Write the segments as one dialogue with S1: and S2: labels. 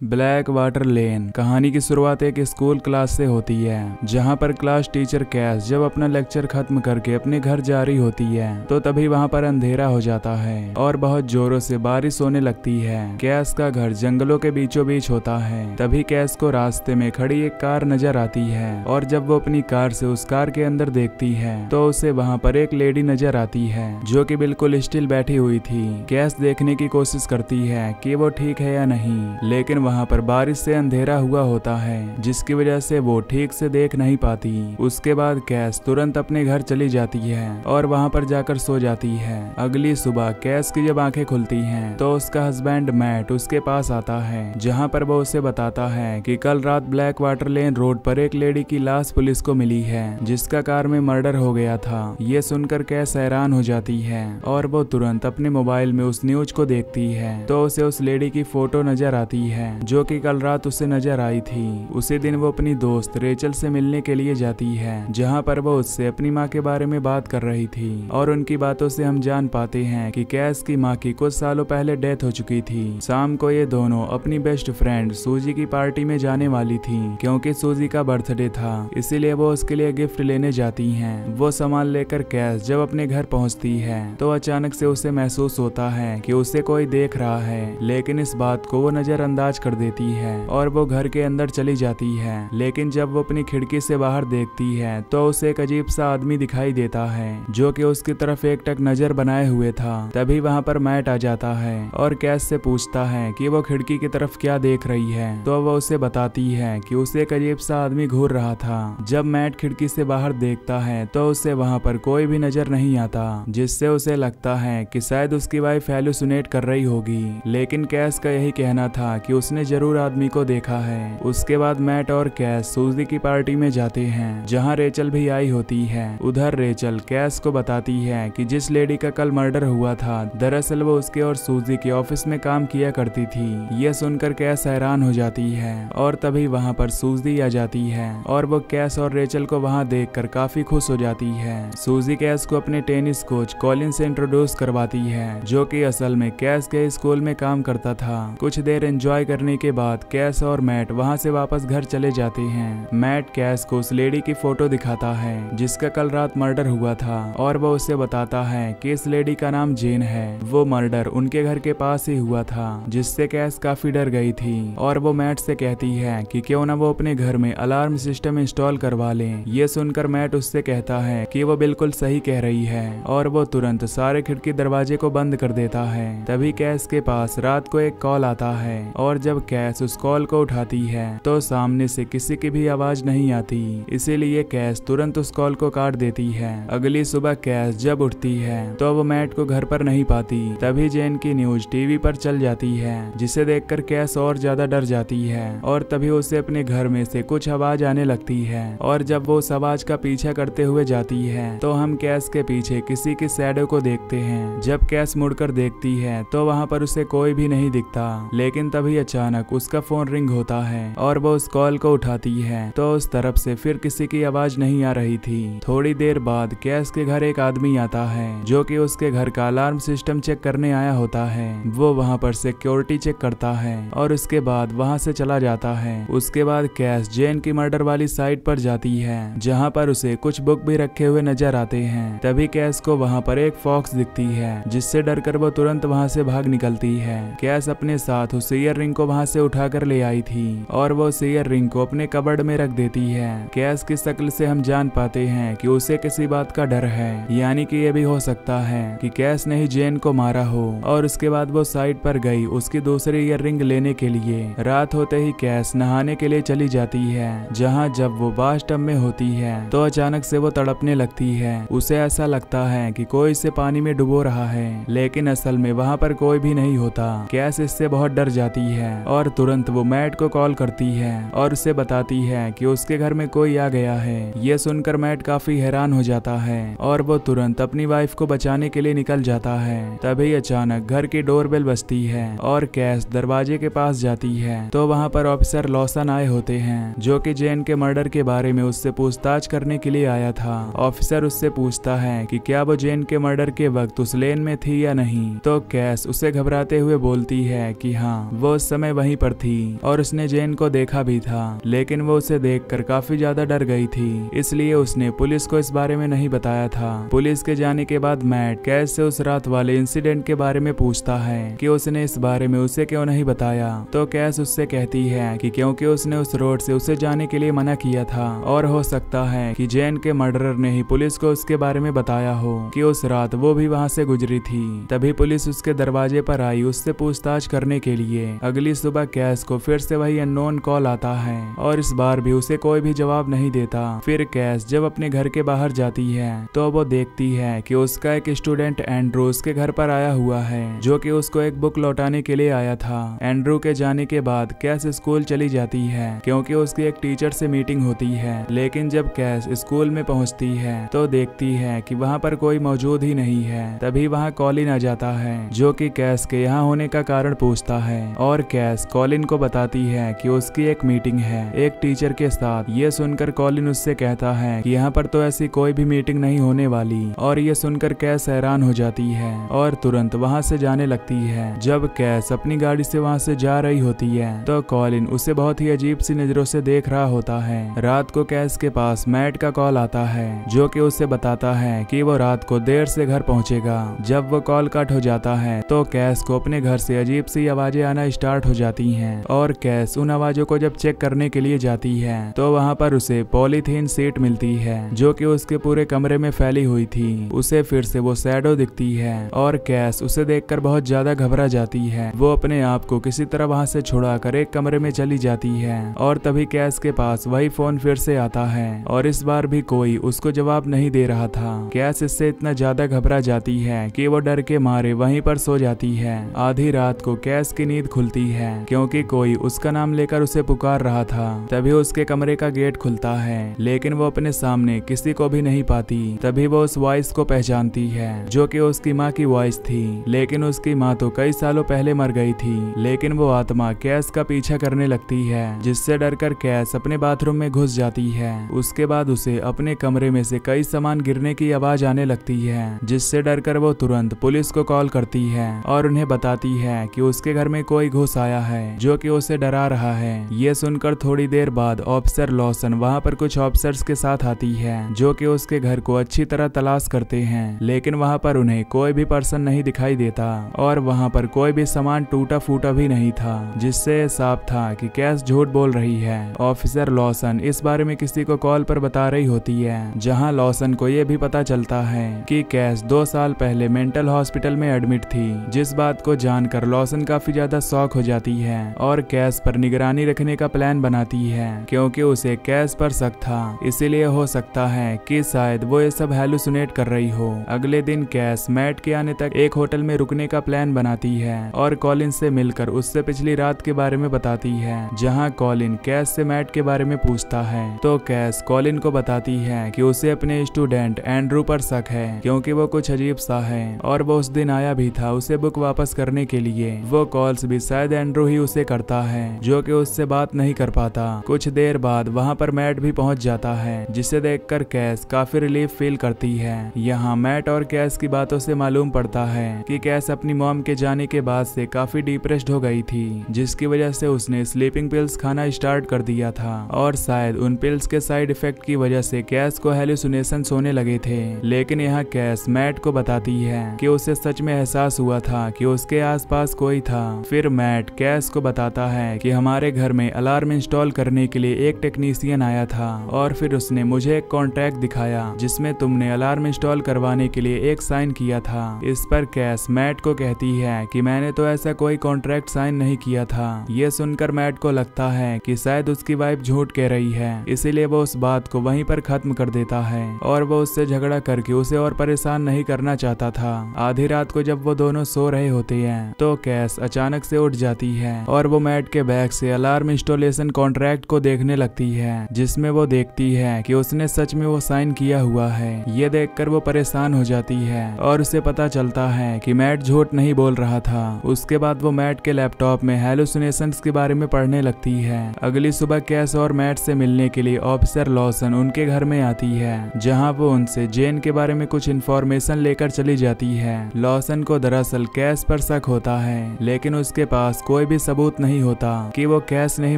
S1: Black water लेन। कहानी की शुरुआत एक स्कूल क्लास से होती है, जहां पर क्लास टीचर कैस जब अपना लेक्चर खत्म करके अपने घर जा रही होती है तो तभी वहां पर अंधेरा हो जाता है और बहुत जोरों से बारिश होने लगती है। कैस का घर जंगलों के बीचों बीच होता है। तभी कैस को रास्ते में खड़ी एक कार नजर आती है और जब वो अपनी कार से उस कार के अंदर देखती है तो उसे वहां पर एक लेडी नजर आती है जो कि बिल्कुल स्टिल बैठी हुई थी। कैस देखने की कोशिश करती है कि वो ठीक है या नहीं, लेकिन वहां पर बारिश से अंधेरा हुआ होता है जिसकी वजह से वो ठीक से देख नहीं पाती। उसके बाद कैस तुरंत अपने घर चली जाती है और वहां पर जाकर सो जाती है। अगली सुबह कैस की जब आंखें खुलती हैं तो उसका हस्बैंड मैट उसके पास आता है, जहां पर वो उसे बताता है कि कल रात ब्लैक वाटर लेन रोड पर एक लेडी की लाश पुलिस को मिली है जिसका कार में मर्डर हो गया था। ये सुनकर कैस हैरान हो जाती है और वो तुरंत अपने मोबाइल में उस न्यूज को देखती है तो उसे उस लेडी की फोटो नजर आती है जो कि कल रात उसे नजर आई थी। उसी दिन वो अपनी दोस्त रेचल से मिलने के लिए जाती है, जहां पर वो उससे अपनी माँ के बारे में बात कर रही थी और उनकी बातों से हम जान पाते हैं कि कैस की माँ की कुछ सालों पहले डेथ हो चुकी थी। शाम को ये दोनों अपनी बेस्ट फ्रेंड सूजी की पार्टी में जाने वाली थी क्योंकि सूजी का बर्थडे था, इसीलिए वो उसके लिए गिफ्ट लेने जाती हैं। वो सामान लेकर कैस जब अपने घर पहुंचती है तो अचानक से उसे महसूस होता है कि उसे कोई देख रहा है, लेकिन इस बात को वो नजरअंदाज कर देती है और वो घर के अंदर चली जाती है। लेकिन जब वो अपनी खिड़की से बाहर देखती है तो उसे एक अजीब सा आदमी दिखाई देता है जो कि उसकी तरफ एकटक नजर बनाए हुए था। तभी वहां पर मैट आ जाता है और कैस से पूछता है कि वो खिड़की की तरफ क्या देख रही है तो वो उसे बताती है कि उसे एक अजीब सा आदमी घूर रहा था। जब मैट खिड़की से बाहर देखता है तो उसे वहां पर कोई भी नजर नहीं आता, जिससे उसे लगता है कि शायद उसकी वाइफ हेलुसिनेट कर रही होगी। लेकिन कैस का यही कहना था कि उसने जरूर आदमी को देखा है। उसके बाद मैट और कैस सूजी की पार्टी में जाते हैं जहां रेचल भी आई होती है। उधर रेचल कैस को बताती है कि जिस लेडी का कल मर्डर हुआ था दरअसल वो उसके और सूजी के ऑफिस में काम किया करती थी। ये सुनकर कैस हैरान हो जाती है और तभी वहां पर सूजी आ जाती है और वो कैस और रेचल को वहां देखकर काफी खुश हो जाती है। सूजी कैस को अपने टेनिस कोच कॉलिन से इंट्रोड्यूस करवाती है जो कि असल में कैस के स्कूल में काम करता था। कुछ देर एंजॉय करने के बाद कैस और मैट वहां से वापस घर चले जाते हैं। मैट कैस को उस लेडी की फोटो दिखाता है जिसका कल रात मर्डर हुआ था और वो उसे बताता है कि इस लेडी का नाम जेन है। वो मर्डर उनके घर के पास ही हुआ था, जिससे कैस काफी डर गई थी और वो मैट से कहती है कि क्यों ना वो अपने घर में अलार्म सिस्टम इंस्टॉल करवा ले। ये सुनकर मैट उससे कहता है कि वो बिल्कुल सही कह रही है और वो तुरंत सारे खिड़की दरवाजे को बंद कर देता है। तभी कैस के पास रात को एक कॉल आता है और जब कैस उस कॉल को उठाती है तो सामने से किसी की भी आवाज नहीं आती, इसीलिए कैस तुरंत उस कॉल को काट देती है। अगली सुबह कैस जब उठती है तो वो मैट को घर पर नहीं पाती। तभी जेन की न्यूज टीवी पर चल जाती है जिसे देखकर कैस और ज्यादा डर जाती है और तभी उसे अपने घर में से कुछ आवाज आने लगती है और जब वो उस आवाज का पीछा करते हुए जाती है तो हम कैस के पीछे किसी की शैडो को देखते हैं। जब कैस मुड़कर देखती है तो वहां पर उसे कोई भी नहीं दिखता, लेकिन तभी अचानक उसका फोन रिंग होता है और वो उस कॉल को उठाती है तो उस तरफ से फिर किसी की आवाज नहीं आ रही थी। थोड़ी देर बाद कैस के घर एक आदमी आता है जो कि उसके घर का अलार्म सिस्टम चेक करने आया होता है। वो वहां पर सिक्योरिटी चेक करता है और उसके बाद वहां से चला जाता है। उसके बाद कैस जेन की मर्डर वाली साइट पर जाती है जहां पर उसे कुछ बुक भी रखे हुए नजर आते हैं। तभी कैस को वहां पर एक फॉक्स दिखती है जिससे डरकर वो तुरंत वहां से भाग निकलती है। कैस अपने साथ उस ईयर रिंग को वहां से उठाकर ले आई थी और वो उस ईयर रिंग को अपने कबर्ड में रख देती है। कैस की शक्ल से हम जान पाते हैं कि उसे किसी बात का डर है, यानी कि ये भी हो सकता है कि कैस ने ही जेन को मारा हो। और उसके बाद वो साइड पर गई उसकी दूसरी ईयर रिंग लेने के लिए। रात होते ही कैस नहाने के लिए चली जाती है जहाँ जब वो बाथटब में होती है तो अचानक से वो तड़पने लगती है। उसे ऐसा लगता है कि कोई इसे पानी में डुबो रहा है, लेकिन असल में वहाँ पर कोई भी नहीं होता। कैस इससे बहुत डर जाती है और तुरंत वो मैट को कॉल करती है और उसे बताती है कि उसके घर में कोई आ गया है। ये सुनकर मैट काफी हैरान हो जाता है और वो तुरंत अपनी वाइफ को बचाने के लिए निकल जाता है। तभी अचानक घर की डोरबेल बजती है और कैस दरवाजे के पास जाती है तो वहाँ पर ऑफिसर लॉसन आए होते हैं जो कि जेन के मर्डर के बारे में उससे पूछताछ करने के लिए आया था। ऑफिसर उससे पूछता है कि क्या वो जेन के मर्डर के वक्त उस लेन में थी या नहीं, तो कैस उसे घबराते हुए बोलती है कि हाँ, वो उस समय समय वहीं पर थी और उसने जेन को देखा भी था, लेकिन वो उसे देखकर काफी ज्यादा डर गई थी, इसलिए उसने पुलिस को इस बारे में नहीं बताया था। पुलिस के जाने के बाद मैट कैस से उस रात वाले इंसिडेंट के बारे में पूछता है कि उसने इस बारे में उसे क्यों नहीं बताया, तो कैस उससे कहती है कि क्योंकि उसने उस रोड से उसे जाने के लिए मना किया था और हो सकता है कि जेन के मर्डरर ने ही पुलिस को उसके बारे में बताया हो कि उस रात वो भी वहां से गुजरी थी। तभी पुलिस उसके दरवाजे पर आई उससे पूछताछ करने के लिए। अगली सुबह कैस को फिर से वही अननोन कॉल आता है और इस बार भी उसे कोई भी जवाब नहीं देता। फिर कैस जब अपने घर के बाहर जाती है तो वो देखती है कि उसका एक स्टूडेंट एंड्रू उसके घर पर आया हुआ है, जो कि उसको एक बुक लौटाने के लिए आया था। एंड्रू के जाने के बाद कैस स्कूल चली जाती है क्योंकि उसकी एक टीचर से मीटिंग होती है, लेकिन जब कैस स्कूल में पहुंचती है तो देखती है कि वहां पर कोई मौजूद ही नहीं है। तभी वहां कॉलिन आ जाता है, जो कि कैस के यहाँ होने का कारण पूछता है और कैस कॉलिन को बताती है कि उसकी एक मीटिंग है एक टीचर के साथ। ये सुनकर कॉलिन उससे कहता है कि यहाँ पर तो ऐसी कोई भी मीटिंग नहीं होने वाली, और ये सुनकर कैस हैरान हो जाती है और तुरंत वहां से जाने लगती है। जब कैस अपनी गाड़ी से वहां से जा रही होती है तो कॉलिन उसे बहुत ही अजीब सी नजरों से देख रहा होता है। रात को कैस के पास मैट का कॉल आता है, जो कि उसे बताता है कि वो रात को देर से घर पहुंचेगा। जब वो कॉल कट हो जाता है तो कैस को अपने घर से अजीब सी आवाजें आना स्टार्ट हो जाती हैं और कैस उन आवाजों को जब चेक करने के लिए जाती है तो वहां पर उसे पॉलीथीन सीट मिलती है, जो कि उसके पूरे कमरे में फैली हुई थी। उसे फिर से वो शैडो दिखती है और कैस उसे देखकर बहुत ज्यादा घबरा जाती है। वो अपने आप को किसी तरह वहां से छुड़ाकर एक कमरे में चली जाती है और तभी कैस के पास वही फोन फिर से आता है और इस बार भी कोई उसको जवाब नहीं दे रहा था। कैस इससे इतना ज्यादा घबरा जाती है कि वो डर के मारे वहीं पर सो जाती है। आधी रात को कैस की नींद खुलती है क्योंकि कोई उसका नाम लेकर उसे पुकार रहा था। तभी उसके कमरे का गेट खुलता है, लेकिन वो अपने सामने किसी को भी नहीं पाती। तभी वो उस वॉइस को पहचानती है, जो कि उसकी माँ की वॉइस थी, लेकिन उसकी माँ तो कई सालों पहले मर गई थी। लेकिन वो आत्मा कैस का पीछा करने लगती है, जिससे डरकर कैस अपने बाथरूम में घुस जाती है। उसके बाद उसे अपने कमरे में से कई सामान गिरने की आवाज आने लगती है, जिससे डरकर वो तुरंत पुलिस को कॉल करती है और उन्हें बताती है कि उसके घर में कोई घुस आया है, जो कि उसे डरा रहा है। ये सुनकर थोड़ी देर बाद ऑफिसर लॉसन वहाँ पर कुछ ऑफिसर्स के साथ आती है, जो कि उसके घर को अच्छी तरह तलाश करते हैं, लेकिन वहाँ पर उन्हें कोई भी पर्सन नहीं दिखाई देता और वहाँ पर कोई भी सामान टूटा फूटा भी नहीं था, जिससे साफ था कि कैस झूठ बोल रही है। ऑफिसर लॉसन इस बारे में किसी को कॉल पर बता रही होती है, जहाँ लॉसन को ये भी पता चलता है कि कैस 2 साल पहले मेंटल हॉस्पिटल में एडमिट थी। जिस बात को जानकर लॉसन काफी ज्यादा शॉक हो जाती है और कैस पर निगरानी रखने का प्लान बनाती है, क्योंकि उसे कैस पर शक था। इसीलिए हो सकता है कि शायद वो ये सब हेलुसिनेट कर रही हो। अगले दिन कैस मैट के आने तक एक होटल में रुकने का प्लान बनाती है और कॉलिन से मिलकर उससे पिछली रात के बारे में बताती है, जहां कॉलिन कैस से मैट के बारे में पूछता है तो कैस कॉलिन को बताती है कि उसे अपने स्टूडेंट एंड्रू पर शक है, क्योंकि वो कुछ अजीब सा है और वो उस दिन आया भी था उसे बुक वापस करने के लिए। वो कॉल्स भी शायद एंड्रू ही उसे करता है, जो कि उससे बात नहीं कर पाता। कुछ देर बाद वहाँ पर मैट भी पहुँच जाता है, जिसे देखकर कैस काफी रिलीफ फील करती है। यहाँ मैट और कैस की बातों से मालूम पड़ता है कि कैस अपनी मॉम के जाने के बाद से काफी डिप्रेस्ड हो गई थी, जिसकी वजह से उसने स्लीपिंग पिल्स खाना स्टार्ट कर दिया था और शायद उन पिल्स के साइड इफेक्ट की वजह से कैस को हेलुसिनेशंस होने लगे थे। लेकिन यहाँ कैस मैट को बताती है कि उसे सच में एहसास हुआ था कि उसके आसपास कोई था। फिर मैट कैस को बताता है कि हमारे घर में अलार्म इंस्टॉल करने के लिए एक टेक्नीशियन आया था और फिर उसने मुझे एक कॉन्ट्रैक्ट दिखाया जिसमें तुमने अलार्म इंस्टॉल करवाने के लिए एक साइन किया था। इस पर कैस मैट को कहती है कि मैंने तो ऐसा कोई कॉन्ट्रैक्ट साइन नहीं किया था। ये सुनकर मैट को लगता है कि शायद उसकी वाइफ झूठ कह रही है, इसीलिए वो उस बात को वहीं पर खत्म कर देता है और वो उससे झगड़ा करके उसे और परेशान नहीं करना चाहता था। आधी रात को जब वो दोनों सो रहे होते हैं तो कैस अचानक से उठ जाती है और वो मैट के बैग से अलार्म इंस्टॉलेशन कॉन्ट्रैक्ट को देखने लगती है, जिसमें वो देखती है कि उसने सच में वो साइन किया हुआ है। ये देखकर वो परेशान हो जाती है और उसे पता चलता है कि मैट झूठ नहीं बोल रहा था। उसके बाद वो मैट के लैपटॉप में हेलुसिनेशंस के बारे में पढ़ने लगती है। अगली सुबह कैस और मैट से मिलने के लिए ऑफिसर लॉसन उनके घर में आती है, जहां वो उनसे जेन के बारे में कुछ इन्फॉर्मेशन लेकर चली जाती है। लॉसन को दरअसल कैस पर शक होता है, लेकिन उसके पास कोई भी सबूत नहीं होता कि वो कैस ने ही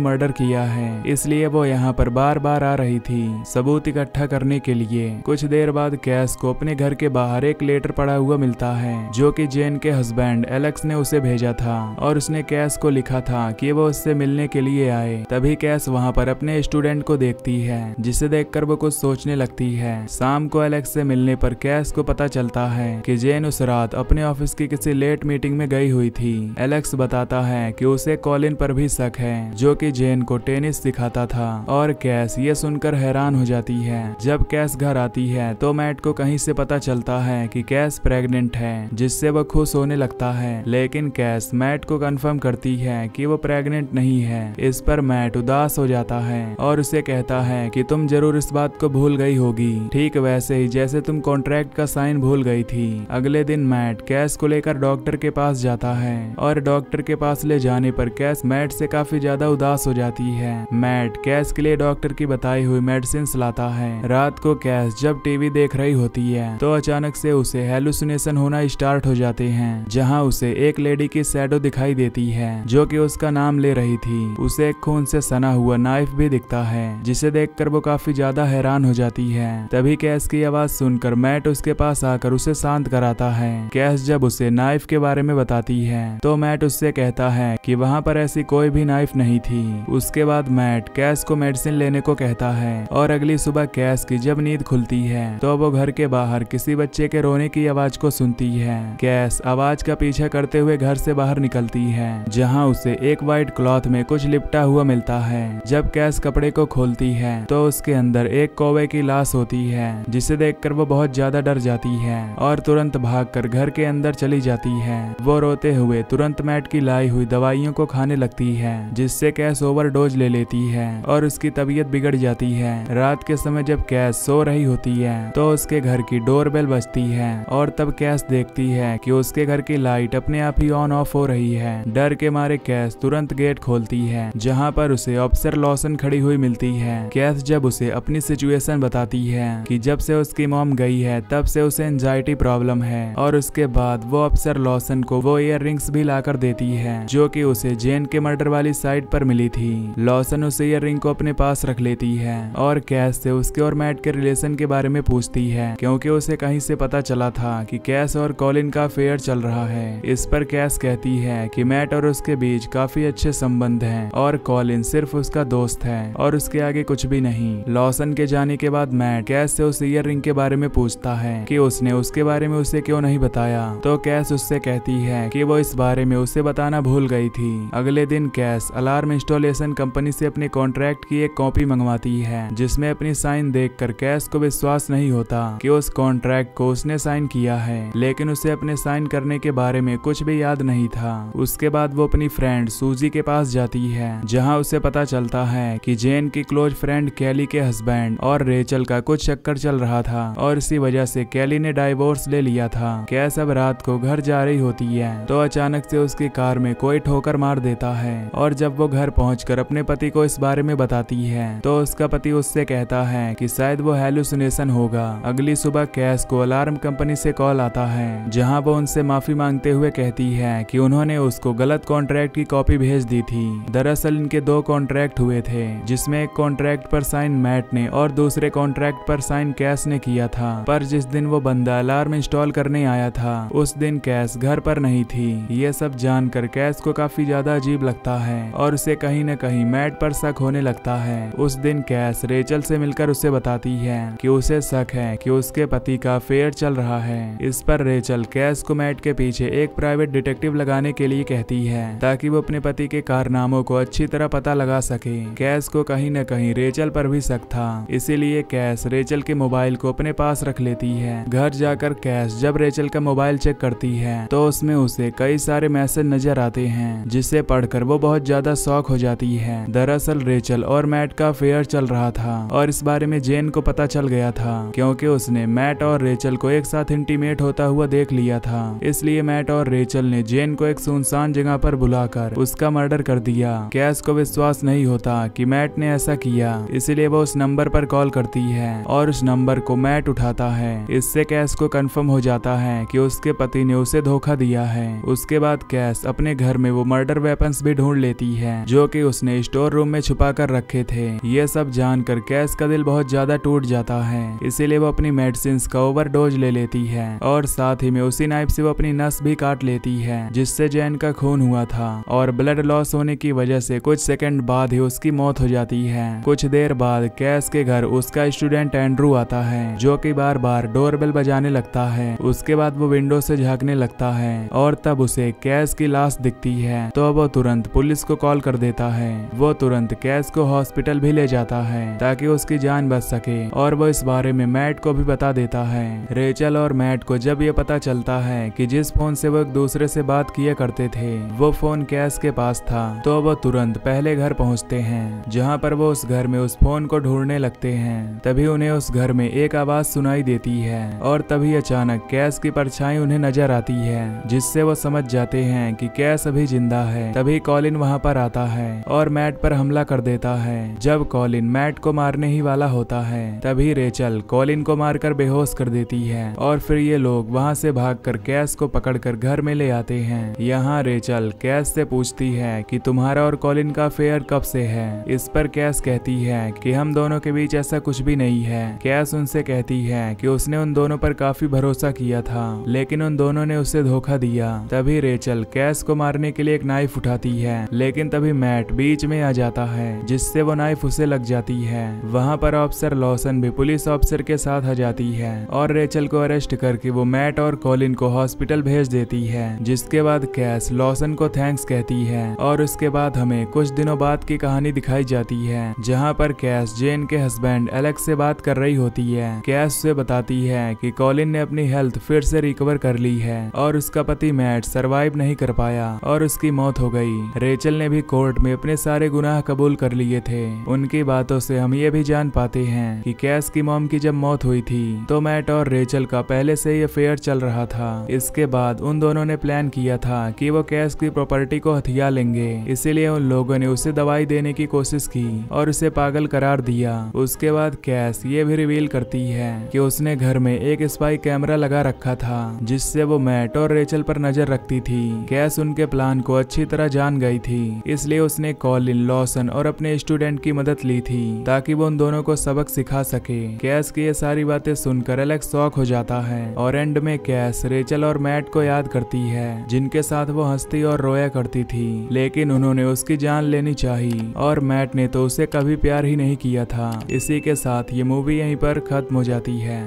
S1: मर्डर किया है, इसलिए वो यहाँ पर बार बार आ रही थी सबूत इकट्ठा करने के लिए। कुछ देर बाद कैस को अपने घर के बाहर एक लेटर पड़ा हुआ मिलता है जो कि जेन के हस्बैंड एलेक्स ने उसे भेजा था और उसने कैस को लिखा था कि वो उससे मिलने के लिए आए। तभी कैस वहाँ पर अपने स्टूडेंट को देखती है जिसे देखकर वो कुछ सोचने लगती है। शाम को एलेक्स से मिलने पर कैस को पता चलता है कि जेन उस रात अपने ऑफिस की किसी लेट मीटिंग में गई हुई थी। एलेक्स बताता है कि उसे कॉलिन पर भी शक है जो कि जेन को टेनिस सिखाता था और कैस ये सुनकर हैरान हो जाती है। जब कैस घर आती है तो मैट को कहीं से पता चलता है कि कैस प्रेग्नेंट है, जिससे वो खुश होने लगता है। लेकिन कैस मैट को कंफर्म करती है कि वो प्रेग्नेंट नहीं है। इस पर मैट उदास हो जाता है और उसे कहता है कि तुम जरूर इस बात को भूल गई होगी, ठीक वैसे ही जैसे तुम कॉन्ट्रैक्ट का साइन भूल गई थी। अगले दिन मैट कैस को लेकर डॉक्टर के पास जाता है और डॉक्टर के पास ले जाने पर कैस मैट से काफी ज्यादा उदास हो जाती है। मैट कैस के लिए डॉक्टर की बताई हुई मेडिसिन लाता है। रात को कैस जब टीवी देख रही होती है तो अचानक से उसे हेलुसिनेशन होना स्टार्ट हो जाते हैं, जहां उसे एक लेडी की शैडो दिखाई देती है जो कि उसका नाम ले रही थी। उसे एक खून से सना हुआ नाइफ भी दिखता है जिसे देखकर वो काफी ज्यादा हैरान हो जाती है। तभी कैस की आवाज सुनकर मैट उसके पास आकर उसे शांत कराता है। कैस जब उसे नाइफ के बारे में बताती है तो मैट उससे कहता है कि वहाँ पर ऐसी कोई भी नाइफ नहीं थी। उसके बाद मैट कैस को मेडिसिन लेने को कहता है और अगली सुबह कैस की जब नींद खुलती है तो वो घर के बाहर किसी बच्चे के रोने की आवाज को सुनती है। कैस आवाज का पीछा करते हुए घर से बाहर निकलती है जहां उसे एक वाइट क्लॉथ में कुछ लिपटा हुआ मिलता है। जब कैस कपड़े को खोलती है तो उसके अंदर एक कौवे की लाश होती है जिसे देखकर वो बहुत ज्यादा डर जाती है और तुरंत भागकर घर के अंदर चली जाती है। वो रोते हुए तुरंत मैट की लाई हुई दवाइयों को खाने लगती है जिससे कैस ओवरडोज ले लेती है और उसकी तबीयत बिगड़ जाती है। रात के समय जब कैस सो रही होती है तो उसके घर की डोरबेल बजती है और तब कैस देखती है कि उसके घर की लाइट अपने आप ही ऑन ऑफ हो रही है। डर के मारे कैस तुरंत गेट खोलती है जहां पर उसे ऑफिसर लॉसन खड़ी हुई मिलती है। कैस जब उसे अपनी सिचुएशन बताती है कि जब से उसकी मॉम गई है तब से उसे एंजाइटी प्रॉब्लम है और उसके बाद वो ऑफिसर लॉसन को वो ईयर रिंग्स भी लाकर देती है जो कि उसे जेन के मर्डर वाली साइड पर मिली थी। लॉसन उस ईयर रिंग को अपने पास रख लेती है और कैस से उसके और मैट के रिलेशन के बारे में पूछती है क्योंकि उसे कहीं से पता चला था कि कैस और कॉलिन का अफेयर चल रहा है। इस पर कैस कहती है कि मैट और उसके बीच काफी अच्छे संबंध हैं और कॉलिन सिर्फ उसका दोस्त है और उसके आगे कुछ भी नहीं। लॉसन के जाने के बाद मैट कैस से उस ईयर रिंग के बारे में पूछता है कि उसने उसके बारे में उसे क्यों नहीं बताया, तो कैस उससे कहती है कि वो इस बारे में उसे बताना भूल गई थी। अगले दिन कैस अलार्म इंस्टॉलेशन कंपनी से अपने कॉन्ट्रैक्ट की एक कॉपी मंगवाती है जिसमें अपनी साइन देखकर कैस को विश्वास नहीं होता कि उस कॉन्ट्रैक्ट को उसने साइन किया है, लेकिन उसे अपने साइन करने के बारे में कुछ भी याद नहीं था। उसके बाद वो अपनी फ्रेंड सूजी के पास जाती है जहां उसे पता चलता है कि जेन की क्लोज फ्रेंड कैली के हस्बैंड और रेचल का कुछ चक्कर चल रहा था और इसी वजह से कैली ने डाइवोर्स ले लिया था। कैस अब रात को घर जा रही होती है तो अचानक से उसकी कार में कोई ठोकर मार देता है और जब वो घर पहुंचकर अपने पति को इस बारे में बताती है तो उसका पति उससे कहता है कि शायद वो हेलुसिनेशन होगा। अगली सुबह कैस को अलार्म कंपनी से कॉल आता है जहां वो उनसे माफी मांगते हुए कहती है कि उन्होंने उसको गलत कॉन्ट्रैक्ट की कॉपी भेज दी थी। दरअसल इनके दो कॉन्ट्रैक्ट हुए थे जिसमें एक कॉन्ट्रैक्ट पर साइन मैट ने और दूसरे कॉन्ट्रैक्ट पर साइन कैस ने किया था, पर जिस दिन वो बंदा अलार्म इंस्टॉल करने आया था उस दिन कैस घर पर नहीं थी। ये सब जानकर कैस को काफी ज्यादा अजीब लगता है और उसे कहीं न कहीं मैट पर शक होने लगता है। उस दिन कैस रेचल से मिलकर उसे बताती है कि उसे शक है कि उसके पति का अफेयर चल रहा है। इस पर रेचल कैस को मैट के पीछे एक प्राइवेट डिटेक्टिव लगाने के लिए कहती है ताकि वो अपने पति के कारनामों को अच्छी तरह पता लगा सके। कैस को कहीं न कहीं रेचल पर भी शक था, इसीलिए कैस रेचल के मोबाइल को अपने पास रख लेती है। घर जाकर कैस जब रेचल का मोबाइल चेक करती है तो उसमें उसे कई सारे मैसेज नजर आते हैं जिसे पढ़कर वो बहुत ज्यादा शॉक हो जाती है। दरअसल रेचल और मैट का अफेयर चल रहा था और इस बारे में जेन को पता चल गया था क्योंकि उसने मैट और रेचल को एक साथ इंटीमेट होता हुआ देख लिया था। इसलिए मैट और रेचल ने जेन को एक सुनसान जगह पर बुलाकर उसका मर्डर कर दिया। कैस को विश्वास नहीं होता कि मैट ने ऐसा किया, इसलिए वो उस नंबर पर कॉल करती है और उस नंबर को मैट उठाता है। इससे कैस को कंफर्म हो जाता है कि उसके पति ने उसे धोखा दिया है। उसके बाद कैस अपने घर में वो मर्डर वेपन्स भी ढूंढ लेती है जो कि उसने स्टोर रूम में छुपा कर रखे थे। ये सब जानकर कैस का दिल बहुत ज्यादा टूट जाता है, इसीलिए वो अपनी मेडिसिन का ओवरडोज ले लेती है और साथ ही में उसी नाइफ से वो अपनी नस भी काट लेती है जिससे जैन का खून हुआ था और ब्लड लॉस होने की वजह से कुछ सेकंड बाद ही उसकी मौत हो जाती है। कुछ देर बाद कैस के घर उसका स्टूडेंट एंड्रू आता है जो कि बार बार डोरबेल बजाने लगता है। उसके बाद वो विंडो से झांकने लगता है और तब उसे कैस की लाश दिखती है तो वो तुरंत पुलिस को कॉल कर देता है। वो तुरंत कैस को हॉस्पिटल भी ले जाता है ताकि उसकी जान बच सके और वो इस बारे में मैट को भी बता देता है। रेचल और मैट को जब ये पता चलता है कि जिस फोन से वो एक दूसरे से बात किया करते थे वो फोन कैस के पास था तो वो तुरंत पहले घर पहुंचते हैं जहां पर वो उस घर में उस फोन को ढूंढने लगते हैं। तभी उन्हें उस घर में एक आवाज सुनाई देती है और तभी अचानक कैस की परछाई उन्हें नजर आती है जिससे वो समझ जाते हैं कि कैस अभी जिंदा है। तभी कॉलिन वहां पर आता है और मैट पर हमला कर देता है। जब कॉलिन मैट को मारने ही वाला होता है तभी रेचल कॉलिन को मारकर बेहोश कर देती है और फिर ये लोग वहां से भागकर कैस को पकड़कर घर में ले आते हैं। यहाँ रेचल कैस से पूछती है कि तुम्हारा और कॉलिन का अफेयर कब से है। इस पर कैस कहती है कि हम दोनों के बीच ऐसा कुछ भी नहीं है। कैस उनसे कहती है कि उसने उन दोनों पर काफी भरोसा किया था लेकिन उन दोनों ने उसे धोखा दिया। तभी रेचल कैस को मारने के लिए एक नाइफ उठाती है लेकिन तभी मैट बीच में आ जाता है जिससे वो नाइफ उसे लग जाती है। वहाँ पर ऑफिसर लॉसन भी पुलिस ऑफिसर के साथ आ जाती है और रेचल को अरेस्ट करके वो मैट और कॉलिन को हॉस्पिटल भेज देती है। जिसके बाद कैस लॉसन को थैंक्स कहती है और उसके बाद हमें कुछ दिनों बाद की कहानी दिखाई जाती है जहाँ पर कैस जेन के हस्बैंड एलेक्स से बात कर रही होती है। कैस से बताती है कि कॉलिन ने अपनी हेल्थ फिर से रिकवर कर ली है और उसका पति मैट सरवाइव नहीं कर पाया और उसकी मौत हो गई। रेचल ने भी कोर्ट में अपने सारे गुनाह कबूल कर लिए थे। उनकी बातों से हम ये भी जान पाते हैं कि कैस की मॉम की जब मौत हुई थी तो मैट और रेचल का पहले से ही अफेयर चल रहा था। इसके बाद उन दोनों ने प्लान किया था कि वो कैस की प्रॉपर्टी को हथिया लेंगे, इसीलिए उन लोगों ने उसे दवाई देने की कोशिश की और उसे पागल करार दिया। उसके बाद कैस ये भी रिवील करती है कि उसने घर में एक स्पाई कैमरा लगा रखा था जिससे वो मैट और रेचल पर नजर रखती थी। कैस उनके प्लान को अच्छी तरह जान गई थी इसलिए उसने कॉलिन लॉसन और अपने स्टूडेंट की मदद ली थी ताकि वो उन दोनों को सबक सिखा सके। कैस की ये सारी बातें सुनकर एलेक्स शॉक हो जाता है और एंड में कैस रेचल और मैट को याद करती है जिनके साथ वो हंसती और रोया करती थी लेकिन उन्होंने उसकी जान लेनी चाहिए और मैट ने तो उसे कभी प्यार ही नहीं किया था। इसी के साथ ये मूवी यहीं पर खत्म हो जाती है।